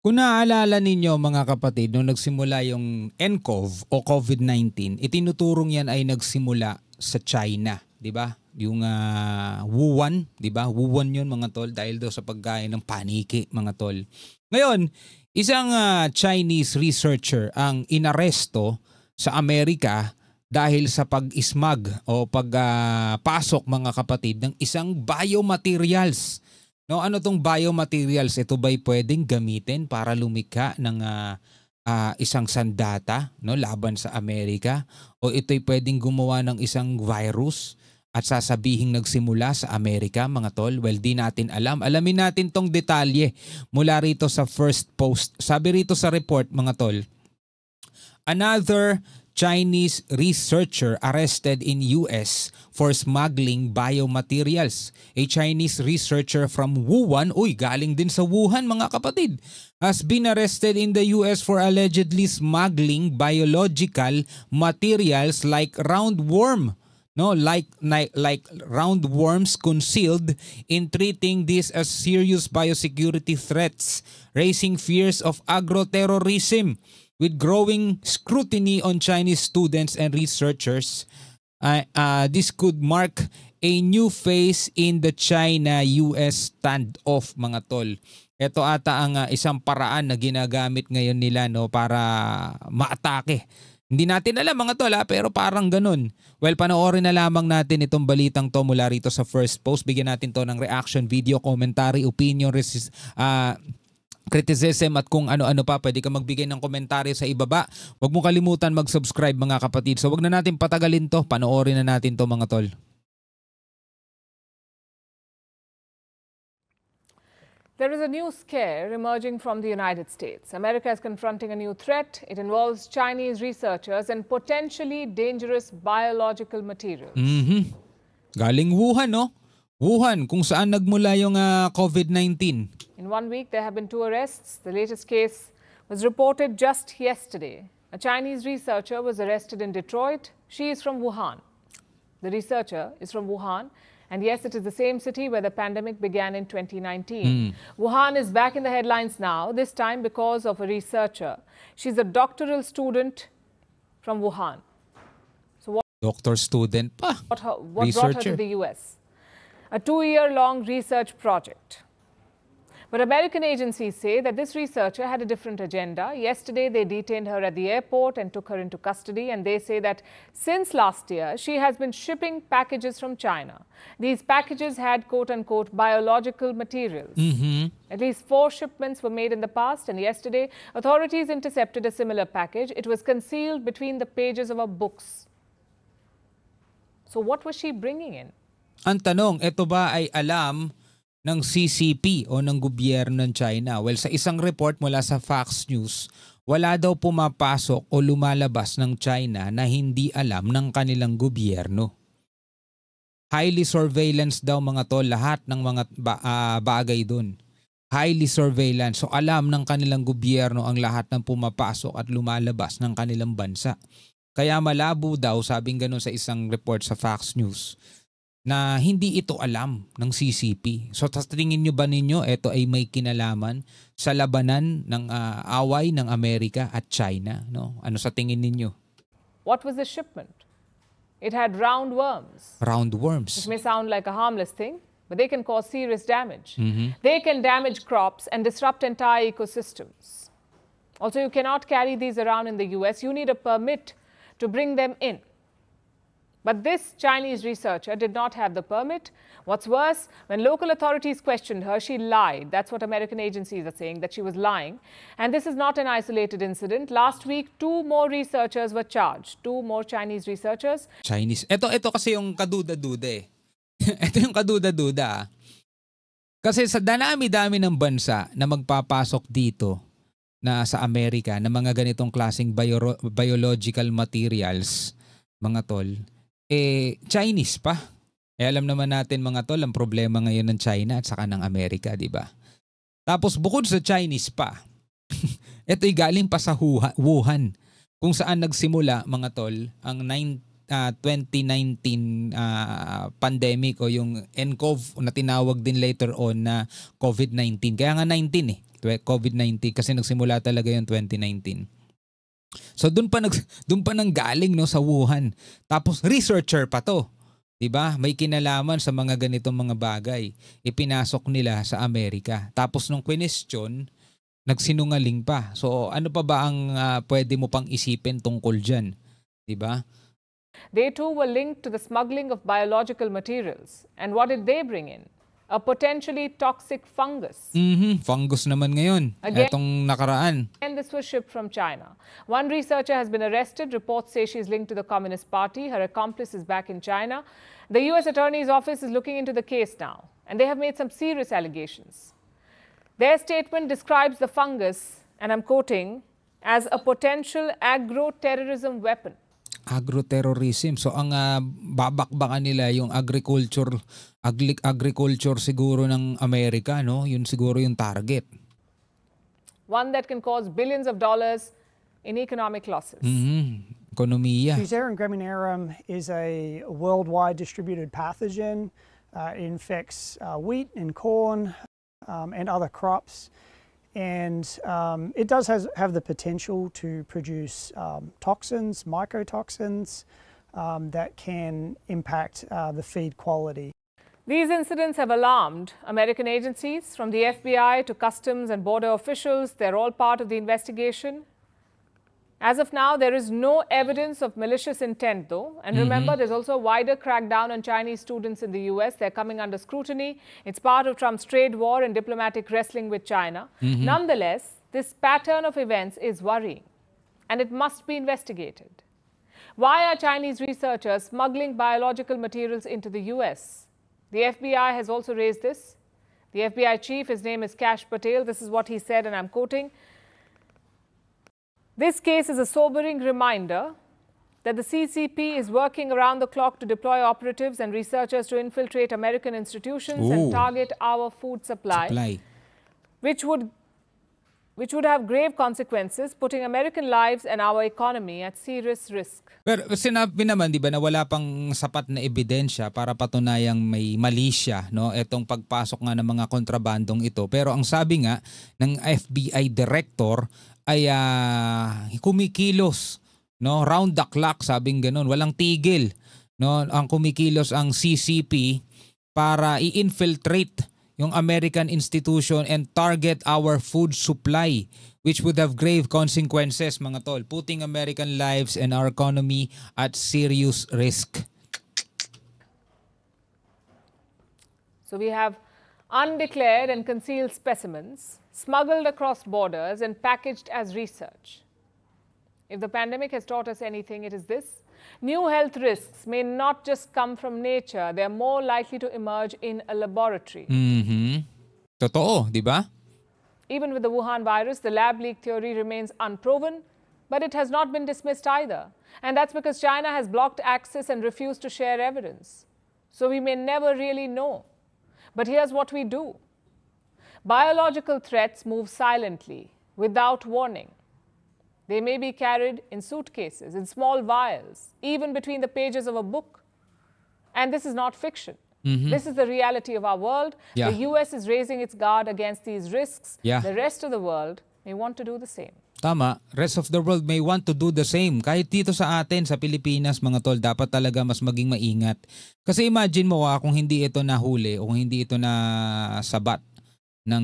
Kung naaalala ninyo mga kapatid, nung nagsimula yung nCoV o COVID-19, itinuturong yan ay nagsimula sa China, di ba? Yung Wuhan, di ba? Wuhan yun mga tol dahil daw sa pagkain ng paniki mga tol. Ngayon, isang Chinese researcher ang inaresto sa Amerika dahil sa pag-ismag o pagpasok mga kapatid ng isang biomaterials. No, ano tong biomaterials? Ito ba'y pwedeng gamitin para lumikha ng isang sandata, no, laban sa Amerika? O ito'y pwedeng gumawa ng isang virus at sasabihing nagsimula sa Amerika, mga tol? Well, di natin alam. Alamin natin tong detalye mula rito sa first post. Sabi rito sa report, mga tol, another Chinese researcher arrested in US for smuggling biomaterials. A Chinese researcher from Wuhan, galing din sa Wuhan mga kapatid, has been arrested in the US for allegedly smuggling biological materials like roundworm. No, like roundworms concealed in treating this as serious biosecurity threats, raising fears of agroterrorism. With growing scrutiny on Chinese students and researchers, this could mark a new phase in the China-US standoff, mga tol. Ito ata ang isang paraan na ginagamit ngayon nila, no, para maatake. Hindi natin alam mga tol, pero parang ganun. Well, panoorin na lamang natin itong balitang to mula rito sa first post. Bigyan natin to ng reaction, video, commentary, opinion, criticism at kung ano-ano pa. Pwede ka magbigay ng komentaryo sa ibaba. Huwag mo kalimutan mag-subscribe mga kapatid. So wag na natin patagalin to. Panoorin na natin to mga tol. There is a new scare emerging from the United States. America is confronting a new threat. It involves Chinese researchers and potentially dangerous biological materials. Galing Wuhan, no? Wuhan, kung saan nagmula yung COVID-19. In 1 week, there have been 2 arrests. The latest case was reported just yesterday. A Chinese researcher was arrested in Detroit. She is from Wuhan. The researcher is from Wuhan. And yes, it is the same city where the pandemic began in 2019. Wuhan is back in the headlines now, this time because of a researcher. She's a doctoral student from Wuhan. So Doctor student pa. What brought her to the US? A 2-year-long research project. But American agencies say that this researcher had a different agenda. Yesterday, they detained her at the airport and took her into custody. And they say that since last year, she has been shipping packages from China. These packages had quote-unquote biological materials. At least 4 shipments were made in the past. And yesterday, authorities intercepted a similar package. It was concealed between the pages of her books. So what was she bringing in? Ang tanong, ito ba ay alam ng CCP o ng gobyerno ng China? Well, sa isang report mula sa Fox News, wala daw pumapasok o lumalabas ng China na hindi alam ng kanilang gobyerno. Highly surveillance daw mga tol, lahat ng mga bagay doon. Highly surveillance. So alam ng kanilang gobyerno ang lahat ng pumapasok at lumalabas ng kanilang bansa. Kaya malabo daw, sabing ganun sa isang report sa Fox News, na hindi ito alam ng CCP. So tingin nyo ba ninyo ito ay may kinalaman sa labanan ng away ng Amerika at China? No? Ano sa tingin ninyo? What was the shipment? It had roundworms. Roundworms. Which may sound like a harmless thing, but they can cause serious damage. They can damage crops and disrupt entire ecosystems. Also, you cannot carry these around in the US. You need a permit to bring them in. But this Chinese researcher did not have the permit. What's worse, when local authorities questioned her, she lied. That's what American agencies are saying, that she was lying. And this is not an isolated incident. Last week, 2 more researchers were charged. 2 more Chinese researchers. Chinese. Ito kasi yung kaduda-duda eh. Ito yung kaduda-duda. Kasi sa dami-dami ng bansa na magpapasok dito na sa Amerika na mga ganitong klaseng biological materials, mga tol, Chinese pa. Alam naman natin mga tol, ang problema ngayon ng China at saka ng Amerika, di ba? Tapos bukod sa Chinese pa, ito'y galing pa sa Wuhan, kung saan nagsimula mga tol ang 2019 pandemic o yung nCoV na tinawag din later on na COVID-19. Kaya nga 19 eh. COVID-19 kasi nagsimula talaga yung 2019. So doon pa nanggaling no sa Wuhan. Tapos researcher pa 'to. 'Di ba? May kinalaman sa mga ganitong mga bagay. Ipinasok nila sa Amerika. Tapos nung question, nagsinungaling pa. So ano pa ba ang pwede mo pang isipin tungkol diyan? 'Di ba? They too were linked to the smuggling of biological materials. And what did they bring in? A potentially toxic fungus. Fungus naman ngayon. Etong nakaraan. And this was shipped from China. One researcher has been arrested. Reports say she is linked to the Communist Party. Her accomplice is back in China. The U.S. Attorney's Office is looking into the case now. And they have made some serious allegations. Their statement describes the fungus, and I'm quoting, as a potential agro-terrorism weapon. Agro-terrorism. So ang babakbakan nila yung agriculture siguro ng Amerika, no? Yun siguro yung target. One that can cause billions of dollars in economic losses. Ekonomiya. Fusarium graminearum is a worldwide distributed pathogen. It infects wheat and corn and other crops. And it does have the potential to produce toxins, mycotoxins, that can impact the feed quality. These incidents have alarmed American agencies, from the FBI to customs and border officials. They're all part of the investigation. As of now, there is no evidence of malicious intent, though. And remember, there's also a wider crackdown on Chinese students in the U.S. They're coming under scrutiny. It's part of Trump's trade war and diplomatic wrestling with China. Nonetheless, this pattern of events is worrying, and it must be investigated. Why are Chinese researchers smuggling biological materials into the U.S.? The FBI has also raised this. The FBI chief, his name is Kash Patel. This is what he said, and I'm quoting. This case is a sobering reminder that the CCP is working around the clock to deploy operatives and researchers to infiltrate American institutions and target our food supply, which would have grave consequences, putting American lives and our economy at serious risk. Pero sinabi naman, di ba, na wala pang sapat na ebidensya para patunayang may mali siya, no? Etong pagpasok nga ng mga kontrabandong ito. Pero ang sabi nga ng FBI director ay kumikilos, no? Round the clock, sabing ganun, walang tigil, no? Ang kumikilos ang CCP para i-infiltrate yung American institution and target our food supply, which would have grave consequences, mga tol, putting American lives and our economy at serious risk. So we have undeclared and concealed specimens smuggled across borders and packaged as research. If the pandemic has taught us anything, it is this. New health risks may not just come from nature. They are more likely to emerge in a laboratory. Totoo, di ba? Even with the Wuhan virus, the lab leak theory remains unproven, but it has not been dismissed either. And that's because China has blocked access and refused to share evidence. So we may never really know. But here's what we do. Biological threats move silently, without warning. They may be carried in suitcases, in small vials, even between the pages of a book. And this is not fiction. This is the reality of our world. Yeah. The US is raising its guard against these risks. Yeah. The rest of the world may want to do the same. Tama, rest of the world may want to do the same. Kahit dito sa atin, sa Pilipinas, mga tol, dapat talaga mas maging maingat. Kasi imagine mo kung hindi ito nahuli o kung hindi ito na sabat ng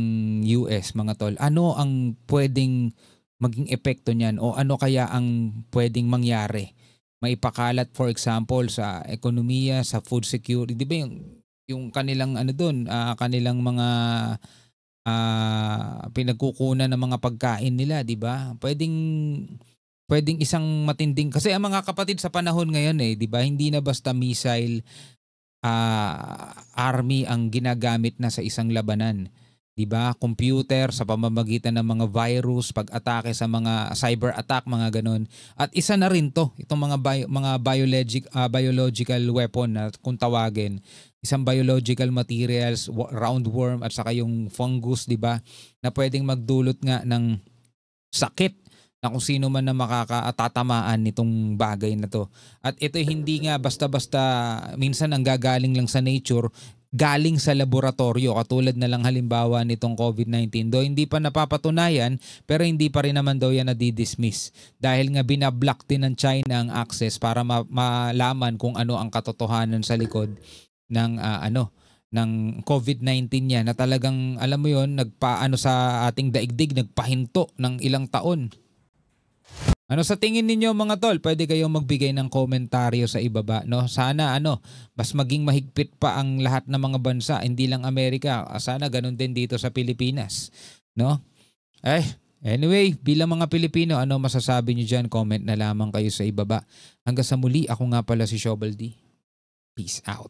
US, mga tol, ano ang pwedeng maging epekto niyan o ano kaya ang pwedeng mangyari? Maipakalat, for example, sa ekonomiya, sa food security, di ba yung kanilang ano doon, kanilang mga pinagkukunan ng mga pagkain nila, di ba? Pwedeng isang matinding, kasi ang mga kapatid sa panahon ngayon di ba, hindi na basta missile army ang ginagamit na sa isang labanan. 'Di ba? Computer sa pamamagitan ng mga virus, pag-atake sa mga cyber attack, mga ganun. At isa na rin 'to, itong mga biological weapon na kung tawagin, isang biological materials, roundworm at saka yung fungus, 'di ba? Na pwedeng magdulot nga ng sakit na kung sino man na makakatatamaan nitong bagay na 'to. At ito hindi nga basta-basta minsan ang gagaling lang sa nature. galing sa laboratorio, katulad na lang halimbawa nitong COVID-19. Though hindi pa napapatunayan, pero hindi pa rin naman daw yan nadidismiss. Dahil nga binablock din ng China ang access para malaman kung ano ang katotohanan sa likod ng ng COVID-19 niya, na talagang alam mo yon, nagpaano sa ating daigdig, nagpahinto ng ilang taon. Ano sa tingin ninyo mga tol? Pwede kayong magbigay ng komentaryo sa ibaba, no? Sana mas maging mahigpit pa ang lahat ng mga bansa, hindi lang Amerika. Sana ganun din dito sa Pilipinas, no? Anyway, bilang mga Pilipino, ano masasabi niyo diyan? Comment na lamang kayo sa ibaba. Hanggang sa muli, ako nga pala si Shobal D. Peace out.